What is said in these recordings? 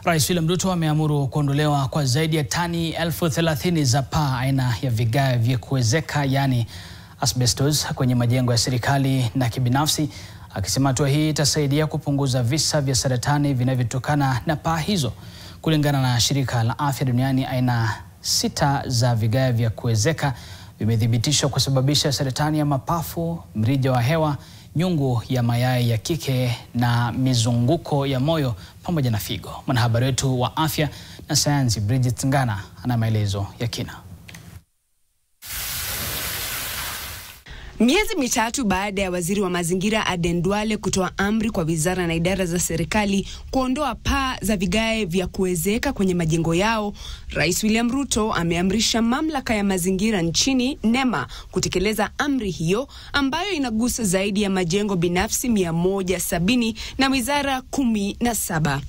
Rais William Ruto ameamuru kuondolewa kwa zaidi ya tani 30,000 za paa aina ya vigae vya kuezeka yani asbestos kwenye majengo ya serikali na kibinafsi, akisema hatua hii itasaidia kupunguza visa vya saratani vinavyotokana na paa hizo. Kulingana na shirika la afya duniani, aina 6 za vigae vya kuezeka vimethibitishwa kusababisha saratani ya mapafu, mrija wa hewa, nyungu ya mayai ya kike na mizunguko ya moyo pamoja na figo. Mwanahabari wetu wa afya na sayansi Bridget Ngana ana maelezo ya kina. Miezi mitatu baada ya waziri wa mazingira Aden Duale kutoa amri kwa wizara na idara za serikali kuondoa paa za vigae vya kuezeka kwenye majengo yao, Rais William Ruto ameamrisha mamlaka ya mazingira nchini NEMA kutekeleza amri hiyo ambayo inagusa zaidi ya majengo binafsi 170 na wizara 17.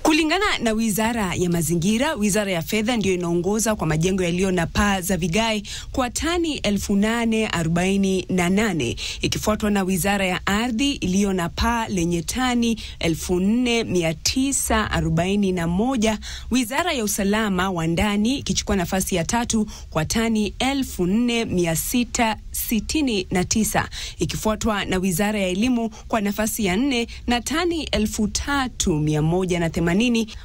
Kulingana na wizara ya mazingira, wizara ya fedha ndio inaongoza kwa majengo yaliyo na paa za vigae kwa tani 8,048, ikifuatwa na wizara ya ardhi iliyo na paa lenye tani 4,941, wizara ya usalama wa ndani ikichukua nafasi ya 3 kwa tani 4,669, ikifuatwa na wizara ya elimu kwa nafasi ya 4 na tani 3,180,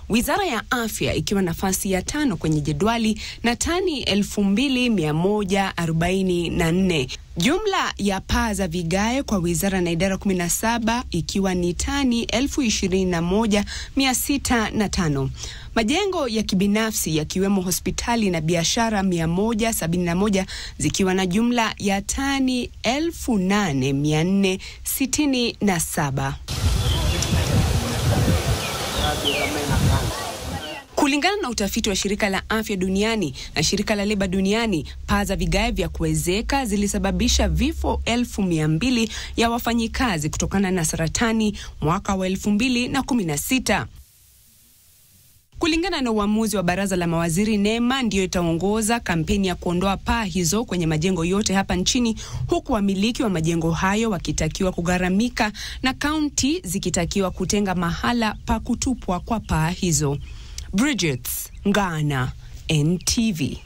wizara ya afya ikiwa nafasi ya 5 kwenye jedwali na tani 2,144. Jumla ya paa za vigae kwa wizara na idara 17 ikiwa ni tani 21,605. Majengo ya kibinafsi yakiwemo hospitali na biashara 171 zikiwa na jumla ya tani 8,467. Kulingana na utafiti wa shirika la afya duniani na shirika la leba duniani, paa za vigae vya kuezeka zilisababisha vifo 200,000 ya wafanyikazi kutokana na saratani mwaka wa 2016. Kulingana na uamuzi wa baraza la mawaziri, NEMA ndio itaongoza kampeni ya kuondoa paa hizo kwenye majengo yote hapa nchini, huku wamiliki wa majengo hayo wakitakiwa kugharamika na kaunti zikitakiwa kutenga mahala pa kutupwa kwa paa hizo. Bridget Ngana, NTV.